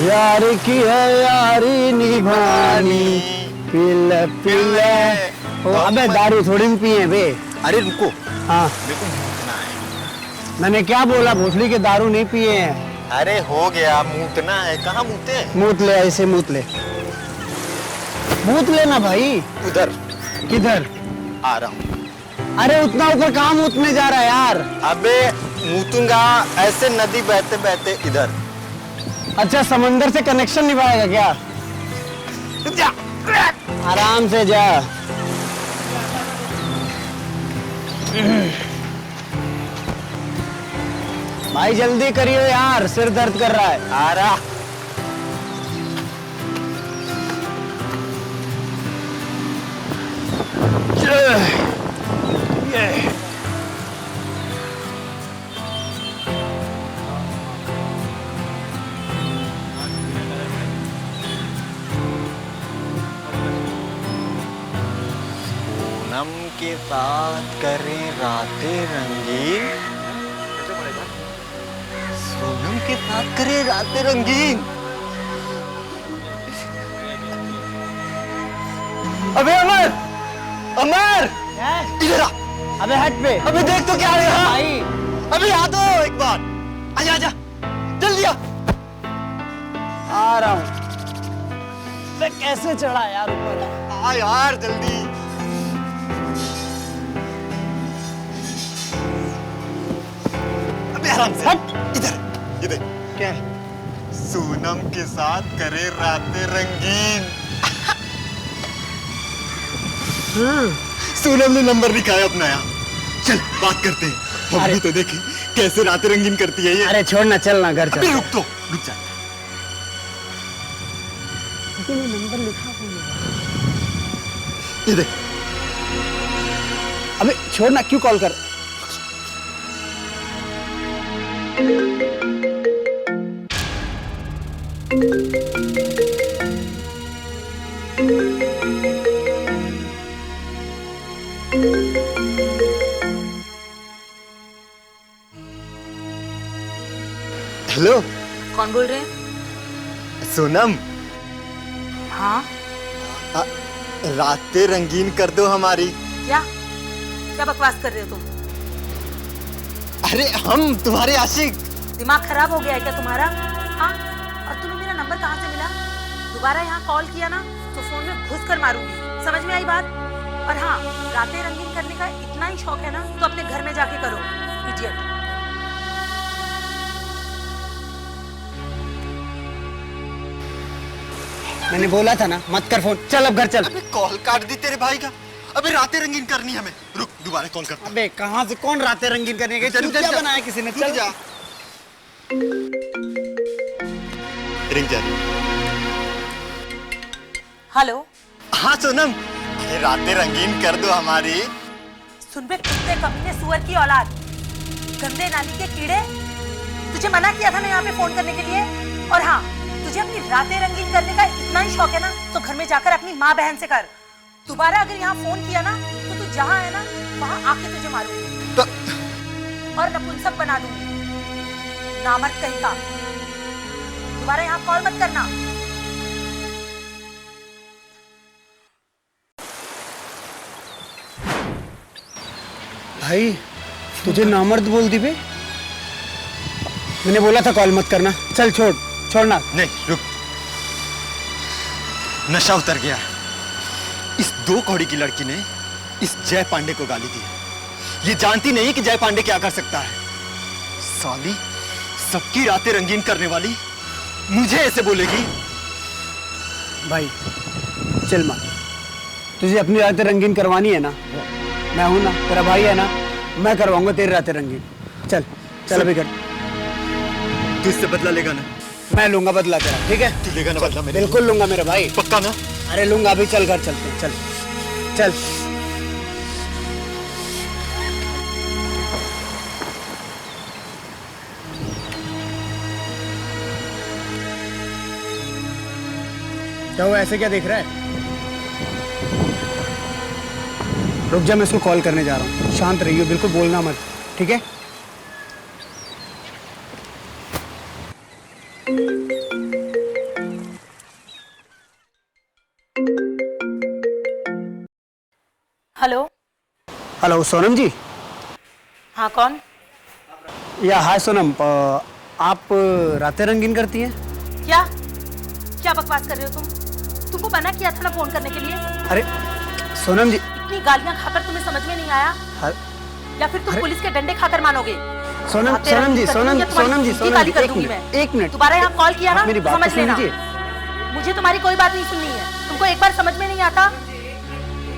यार की है यारी निभानी, पिले पिले। अबे दारू थोड़ी भी पिए बे। अरे रुको, हाँ मेरे को मूतना है। मैंने क्या बोला भोसड़ी के दारू नहीं पिए हैं। अरे हो गया, मूतना है। कहाँ मूते? मूत ले, ऐसे मूत ले, मूत लेना भाई। उधर। किधर? आ रहा हूँ। अरे उतना ऊपर कहाँ मूतने जा रहा है यार? अबे मूतूंगा ऐसे नदी बहते बहते इधर। अच्छा समंदर से कनेक्शन निभाएगा क्या? जा। आराम से जा। भाई जल्दी करियो यार, सिर दर्द कर रहा है। आ रहा। पूनम के साथ करे रातें रंगीन। सोनम के साथ करे रातें रंगीन। अबे अमर, अमर इधर आ। अबे हट पे। अबे देख तो क्या है यहाँ। भाई अबे आ तो एक बार। आजा आजा जल्दी आ। आ रहा हूँ। मैं कैसे चढ़ा यार ऊपर? आ यार जल्दी। अबे आराम से। हट। इधर इधर। क्या? सोनम के साथ करे रातें रंगीन। सोनम ने नंबर लिखा है अपना यहाँ। चल बात करते हैं। हम भी तो देखें कैसे रातें रंगीन करती है ये। अरे छोड़ना, चलना घर चल। अबे रुक तो, रुक जा। नंबर लिखा इधर। अबे छोड़ना, क्यों कॉल कर? हेलो। कौन बोल रहे हैं? सोनम, हाँ रातें रंगीन कर दो हमारी। क्या क्या बकवास कर रहे हो तुम? अरे हम तुम्हारे आशिक। दिमाग खराब हो गया है क्या तुम्हारा? हाँ, और तुम्हें मेरा नंबर कहाँ से मिला? दोबारा यहाँ कॉल किया ना तो फोन में घुस कर मारूंगी। समझ में आई बात? और हाँ, रातें रंगीन करने का इतना ही शौक है ना तो अपने घर में जाके करो, इडियट। मैंने बोला था ना मत कर फोन, चल अब घर चल। अबे कॉल काट दी तेरे भाई का। अबे रातें रंगीन करनी हमें। रुक दोबारा कॉल करता हूं। अबे कहाँ से, कौन रातें रंगीन करने गई? चल, क्या चल, बनाया किसी ने? चल जा। रिंग जा रही। हेलो। हाँ सोनम, ये रातें रंगीन कर दो हमारी। सुन बे कुत्ते कमीने सुअर की औलाद, गंदे नाली के कीड़े, तुझे मना किया था ना यहाँ पे फोन करने के लिए। और हाँ, तुझे अपनी रातें रंगीन करने का इतना ही शौक है ना तो घर में जाकर अपनी माँ बहन से कर। दोबारा अगर यहाँ फोन किया ना तो तू जहाँ है ना वहाँ आके तुझे मारूंगी तो... और नपुंसक बना दूंगी। नामर्द कहीं का। दोबारा यहाँ कॉल मत करना। भाई तुझे नामर्द बोल दी बे। मैंने बोला था कॉल मत करना। चल छोड़ना। नहीं रुक, नशा उतर गया। इस दो कौड़ी की लड़की ने इस जय पांडे को गाली दी। ये जानती नहीं कि जय पांडे क्या कर सकता है। साली, सबकी रातें रंगीन करने वाली मुझे ऐसे बोलेगी? भाई चल मार, तुझे अपनी रातें रंगीन करवानी है ना, मैं हूं ना, तेरा भाई है ना, मैं करवाऊंगा तेरी रातें रंगीन। चल चल अभी घर। तू इससे बदला लेगा ना? मैं लूंगा बदला तेरा, ठीक है? तू लेगा ना बदला मेरे? बिल्कुल लूंगा मेरे भाई। पक्का ना? अरे लूंगा, अभी चल घर चलते हैं। चल चल। क्या हुआ, ऐसे क्या देख रहा है? रुक जा, मैं इसको कॉल करने जा रहा हूँ। शांत रहियो, बिल्कुल बोलना मत, ठीक है? हेलो। हेलो सोनम जी। हाँ कौन? या हाय सोनम, आप रातें रंगीन करती हैं? क्या क्या बकवास कर रहे हो तुम? तुमको मना किया था ना फोन करने के लिए। अरे सोनम जी। इतनी गालियां खाकर तुम्हें समझ में नहीं आया, हर- या फिर तुम पुलिस के डंडे खाकर मानोगे? सोनम रातें सोनम रंगीन जी करती सोनम हूँ या तुम्हारी सोनम जी जिंदगी सोनम गाली जी कर एक दूंगी मिनट मैं। एक मिनट। दोबारा यहाँ कॉल किया ना, आप मेरी बात समझ तो सुन लेना लीजिए। मुझे तुम्हारी कोई बात नहीं सुननी है। तुमको एक बार समझ में नहीं आता,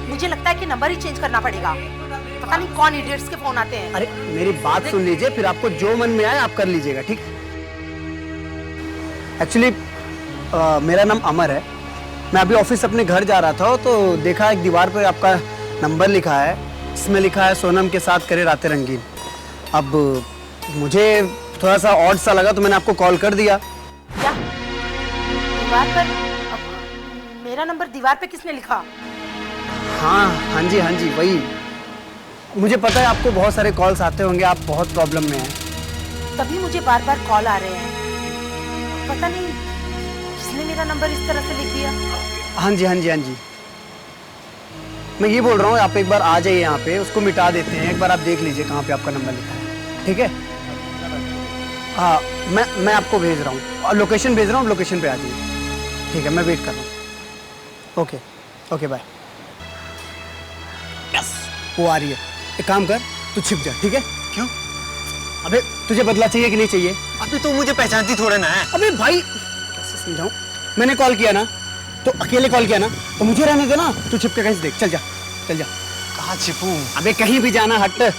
मुझे लगता है कि नंबर ही चेंज करना पड़ेगा। पता नहीं कौन इडियट्स के फोन आते हैं। अरे मेरी बात सुन लीजिए, फिर आपको जो मन में आए आप कर लीजिएगा, ठीक? एक्चुअली मेरा नाम अमर है। मैं अभी ऑफिस अपने घर जा रहा था तो देखा एक दीवार पर आपका नंबर लिखा है। इसमें लिखा है सोनम के साथ करे रातें रंगीन। अब मुझे थोड़ा सा ऑड सा लगा तो मैंने आपको कॉल कर दिया। क्या दीवार पर? मेरा नंबर दीवार पे किसने लिखा? हाँ जी वही। मुझे पता है आपको बहुत सारे कॉल्स आते होंगे, आप बहुत प्रॉब्लम में हैं। तभी मुझे बार बार कॉल आ रहे हैं। पता नहीं किसने मेरा नंबर इस तरह से लिख दिया। हाँ जी। मैं ये बोल रहा हूँ आप एक बार आ जाइए यहाँ पे, उसको मिटा देते हैं। एक बार आप देख लीजिए कहाँ पे आपका नंबर लिखा है, ठीक है? हाँ मैं आपको भेज रहा हूँ और लोकेशन भेज रहा हूँ, लोकेशन पे आ जाइए, ठीक है? मैं वेट कर रहा हूँ। Okay bye. यस वो आ रही है। एक काम कर, तू छिप जा, ठीक है? क्यों? अबे तुझे बदला चाहिए कि नहीं चाहिए? अभी तो मुझे पहचानती थोड़े ना है। अबे भाई कैसे समझाऊं? मैंने कॉल किया ना तो अकेले कॉल किया ना, तो मुझे रहने देना। तू छिप के कहीं से देख, चल जा। कहाँ छिपूं? अबे कहीं भी जाना, हट।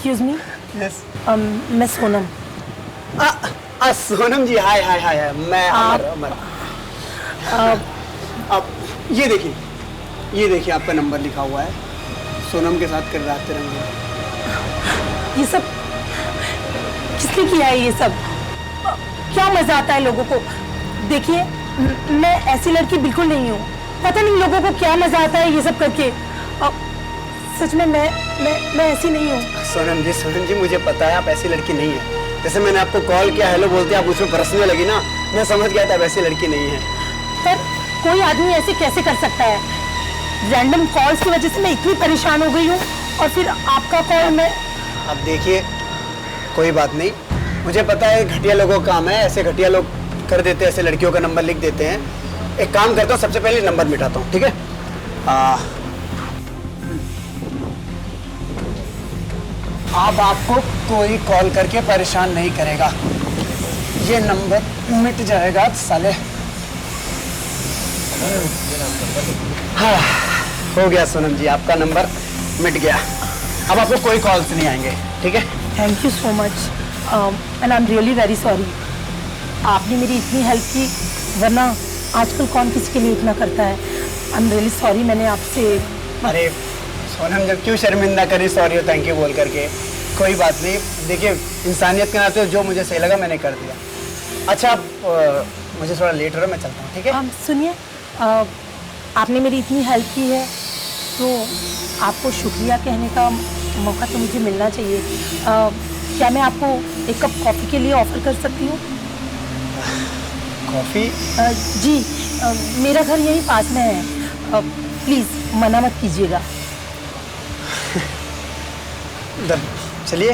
Excuse me. यस। मैं सोनम। सोनम जी, हाय। मैं अमर। अब ये देखिए आपका नंबर लिखा हुआ है, सोनम के साथ कर रातें रंगीन। ये सब किसने किया है? ये सब क्या मजा आता है लोगों को? देखिए मैं ऐसी लड़की बिल्कुल नहीं हूँ। पता नहीं लोगों को क्या मजा आता है ये सब करके। सच में मैं ऐसी नहीं हूँ। सोनम जी मुझे पता है आप ऐसी लड़की नहीं है। जैसे मैंने आपको कॉल किया, हेलो बोलते आप उसमें बरसने लगी ना, मैं समझ गया था आप ऐसी लड़की नहीं है। पर कोई आदमी ऐसे कैसे कर सकता है? रैंडम कॉल्स की वजह से मैं इतनी परेशान हो गई हूँ और फिर आपका कॉल मैं। अब देखिए कोई बात नहीं, मुझे पता है घटिया लोगों का काम है, ऐसे घटिया लोग कर देते हैं, ऐसे लड़कियों का नंबर लिख देते हैं। एक काम करता हूँ, सबसे पहले नंबर मिटाता हूँ, ठीक है? अब आपको कोई कॉल करके परेशान नहीं करेगा, ये नंबर मिट जाएगा साले। हाँ हो गया सोनम जी, आपका नंबर मिट गया। अब आपको कोई कॉल्स नहीं आएंगे, ठीक है? Thank you so much and I am really very sorry. आपने मेरी इतनी हेल्प की, वरना आजकल कौन किसी के लिए इतना करता है। I am really sorry. मैंने आपसे। अरे सोनम जब क्यों शर्मिंदा करी सॉरी और थैंक यू बोल करके? कोई बात नहीं, देखिए इंसानियत के नाते जो मुझे सही लगा मैंने कर दिया। अच्छा मुझे थोड़ा लेट हो रहा है, मैं चलता हूँ, ठीक है? सुनिए, आपने मेरी इतनी हेल्प की है तो आपको शुक्रिया कहने का मौका तो मुझे मिलना चाहिए। क्या मैं आपको एक कप कॉफ़ी के लिए ऑफ़र कर सकती हूँ? कॉफ़ी? जी, मेरा घर यहीं पास में है। प्लीज़ मना मत कीजिएगा। चलिए।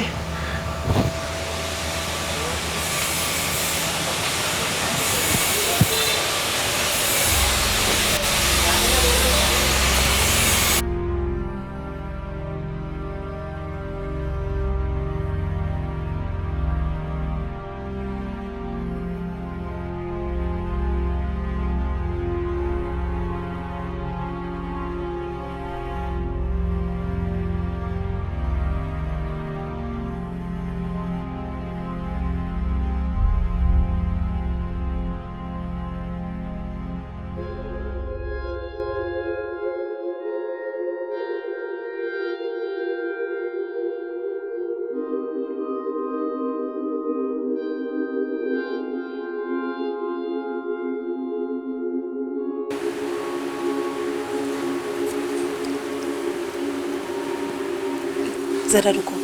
जरा रुको।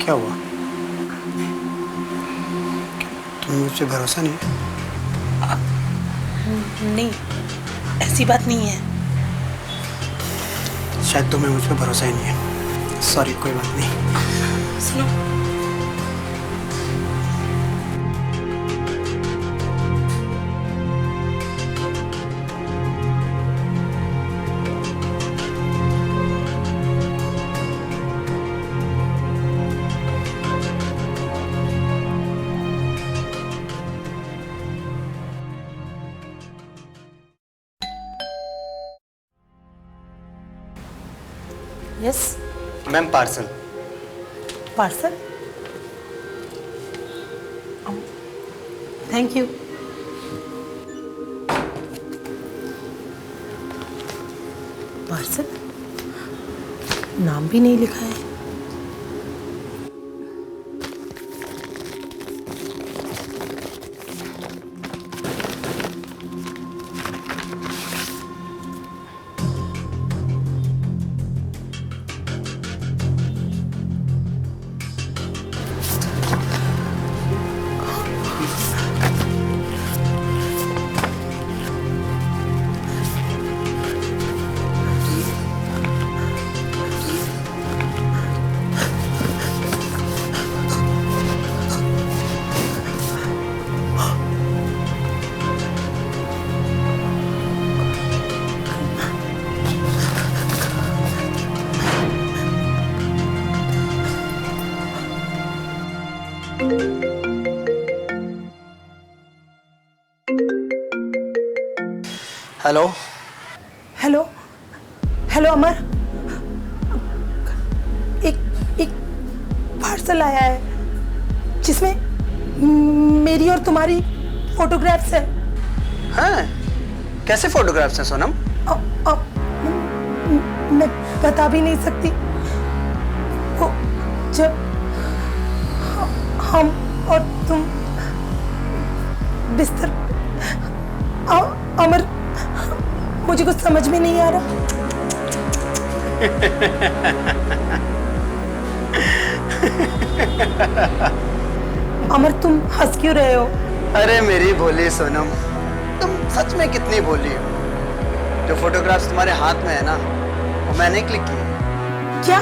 क्या हुआ? तुम्हें मुझसे भरोसा नहीं है? नहीं, ऐसी बात नहीं है। शायद तुम्हें मुझ पर भरोसा ही नहीं है। सॉरी, कोई बात नहीं। सुनो, yes, ma'am parcel. Parcel. Thank you. Parcel, नाम भी नहीं लिखा है। हेलो। हेलो, हेलो अमर। एक पार्सल आया है जिसमें मेरी और तुम्हारी फोटोग्राफ्स है। हाँ, कैसे फोटोग्राफ्स हैं सोनम? मैं बता भी नहीं सकती। वो जब हम और तुम बिस्तर अमर, मुझे कुछ समझ में नहीं आ रहा। अमर, तुम हंस क्यों रहे हो? अरे मेरी भोली सोनम, तुम सच में कितनी भोली हो। जो फोटोग्राफ्स तुम्हारे हाथ में है ना, वो मैंने क्लिक किए। क्या?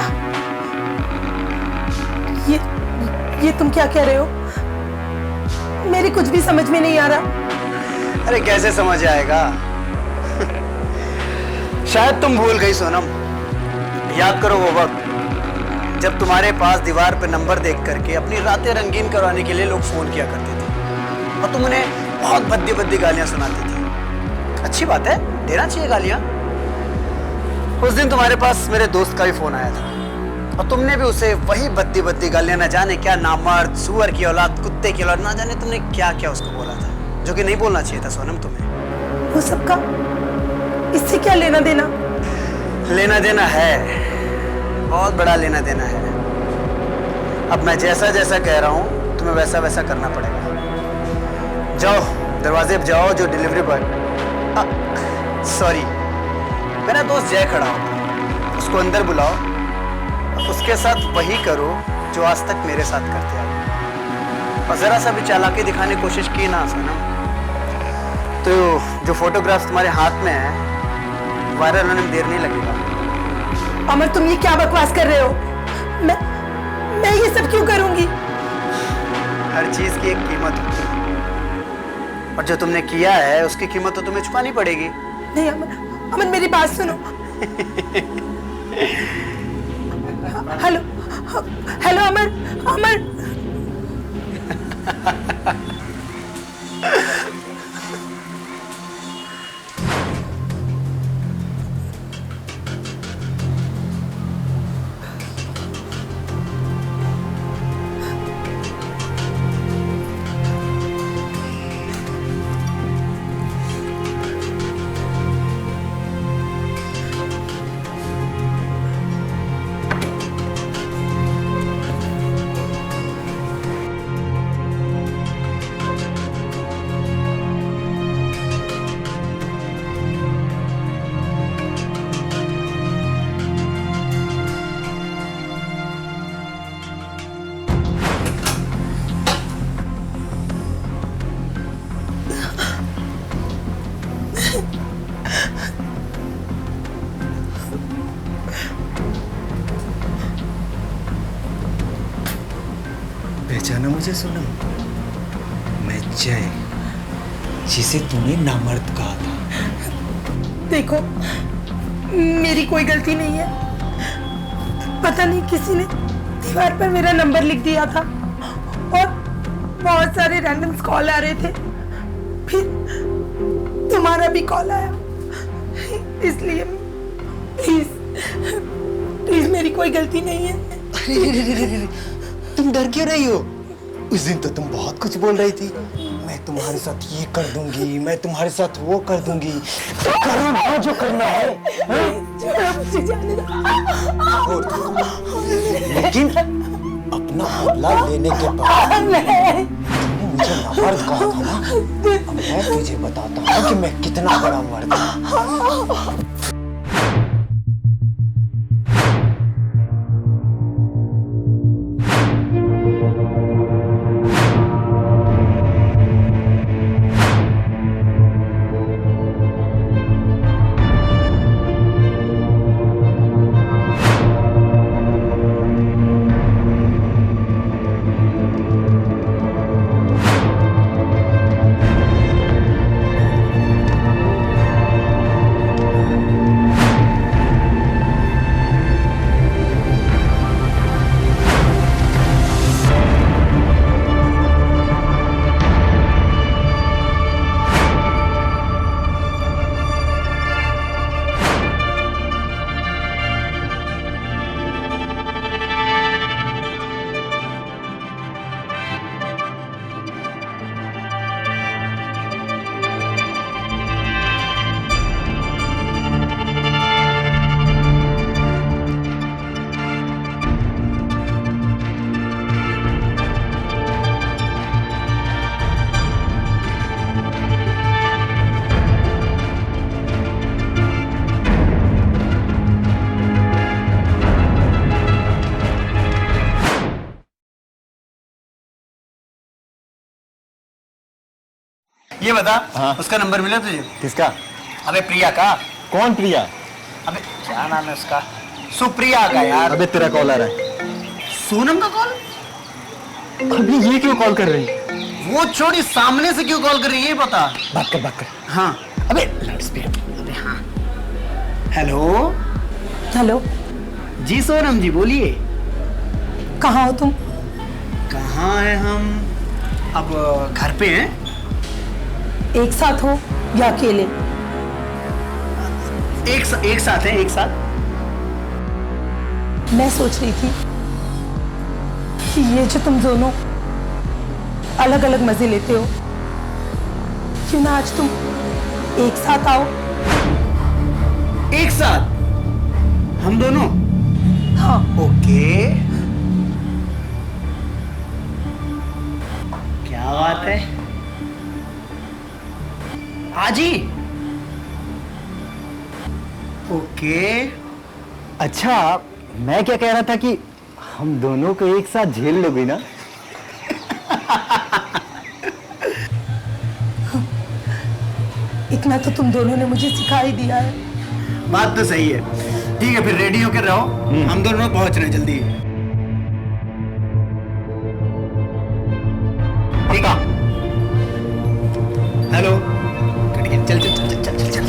ये तुम क्या कह रहे हो? मेरी कुछ भी समझ में नहीं आ रहा। अरे कैसे समझ आएगा? शायद तुम भूल गई सोनम। याद करो वो वक्त जब तुम्हारे पास दीवार पे नंबर देख करके अपनी रातें रंगीन करवाने के लिए लोग फोन किया करते थे और तुम उन्हें बहुत भद्दी भद्दी गालियां सुनाती थी। अच्छी बात है, देना चाहिए गालियां। उस दिन तुम्हारे पास मेरे दोस्त का भी फोन आया था और तुमने भी उसे वही भद्दी भद्दी गालियां, न जाने क्या नामर्द, सुअर की औलाद, कुत्ते की औलाद, ना जाने तुमने क्या क्या उसको बोला था, जो कि नहीं बोलना चाहिए था सोनम तुम्हें। वो सबका इससे क्या लेना देना? लेना देना है, बहुत बड़ा लेना देना है। अब मैं जैसा जैसा कह रहा हूँ तुम्हें वैसा वैसा करना पड़ेगा। जाओ, दरवाजे पे जाओ। जो डिलीवरी बॉय, सॉरी, मेरा दोस्त जय खड़ा होगा, उसको अंदर बुलाओ। उसके साथ वही करो जो आज तक मेरे साथ करते आए। और जरा सा भी चालाकी दिखाने की कोशिश की ना सोनम, तो जो फोटोग्राफ्स तुम्हारे हाथ में है वायरल होने में देर नहीं लगेगा। अमर, तुम ये क्या बकवास कर रहे हो? मैं ये सब क्यों करूंगी? हर चीज की एक कीमत होती है और जो तुमने किया है उसकी कीमत तो तुम्हें चुकानी पड़ेगी। नहीं अमर, अमर मेरी बात सुनो। हेलो, हेलो अमर, अमर। पहचाना मुझे सोनम? मैं जय, जिसे तूने नामर्द कहा था। देखो, मेरी कोई गलती नहीं है। पता नहीं किसी ने दीवार पर मेरा नंबर लिख दिया था और बहुत सारे रैंडम कॉल आ रहे थे, फिर तुम्हारा भी कॉल आया, इसलिए प्लीज प्लीज मेरी कोई गलती नहीं है। अरे, तुम डर क्यों रही हो? उस दिन तो तुम बहुत कुछ बोल रही थी, मैं तुम्हारे साथ ये कर दूंगी, मैं तुम्हारे साथ वो कर दूंगी। तो करो ना जो करना है, मुझे जाने दो। लेकिन अपना बदला लेने के बाद मुझे नामर्द कहा था ना, अब मैं तुझे बताता हूँ कि मैं कितना बड़ा मर्द हूँ। ये बता, हाँ? उसका नंबर मिला तुझे? किसका? अबे प्रिया का। कौन प्रिया? अबे क्या नाम है उसका? सुप्रिया का यार। अबे तेरा कॉल आ रहा है। सोनम का कॉल? अभी ये क्यों कॉल कर रही? वो छोड़ी, सामने से क्यों कॉल कर रही है ये बता। बात कर। हाँ। अबे लाउडस्पीकर। अबे हाँ। हेलो। हेलो, जी सोनम जी बोलिए। कहाँ हो तुम? कहाँ है हम? अब घर पे हैं। एक साथ हो या अकेले? एक साथ है, एक साथ। मैं सोच रही थी कि ये जो तुम दोनों अलग अलग मजे लेते हो, क्यों ना आज तुम एक साथ आओ। एक साथ हम दोनों? हाँ, ओके, क्या बात है, आज ही? ओके। अच्छा, मैं क्या कह रहा था कि हम दोनों को एक साथ झेल लोगी ना? इतना तो तुम दोनों ने मुझे सिखा ही दिया है। बात तो सही है। ठीक है, फिर रेडी होकर रहो, हम दोनों पहुंच रहे हैं जल्दी। ठीक है। हेलो। चल चल चल चल चल चल।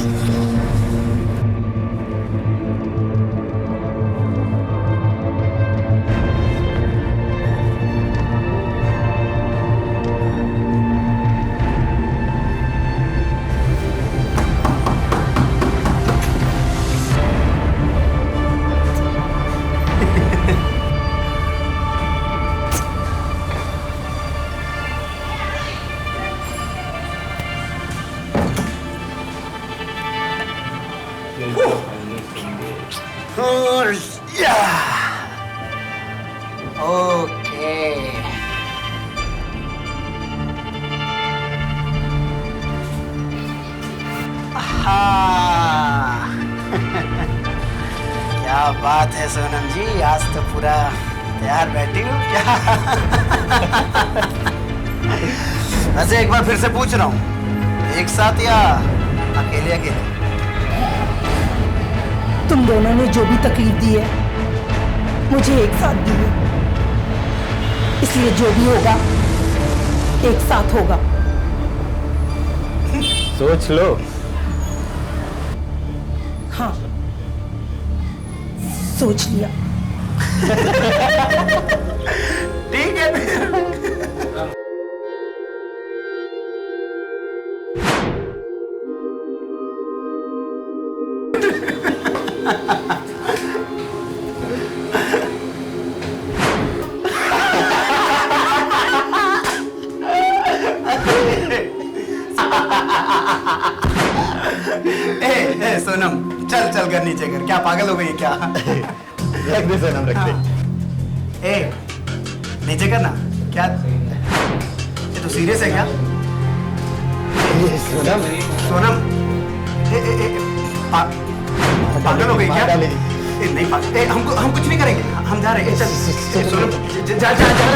ओके। क्या बात है सोनम जी, आज तो पूरा तैयार बैठी हो क्या? वैसे एक बार फिर से पूछ रहा हूँ, एक साथ या अकेले अकेले? तुम दोनों ने जो भी तकलीफ दी है मुझे एक साथ दी है, इसलिए जो भी होगा एक साथ होगा। सोच लो। हाँ, सोच लिया। ठीक है फिर। ए सोनम, चल चल कर नीचे कर, क्या पागल हो गई है क्या? रख दे सोनम, रख दे। ए नीचे कर ना, क्या ये तो सीरियस है क्या? सोनम, सोनम, पागल हो गई क्या? मार डालेगी। नहीं पागल, हम कुछ नहीं करेंगे, हम जा रहे हैं। चल सोनम, जा जा जा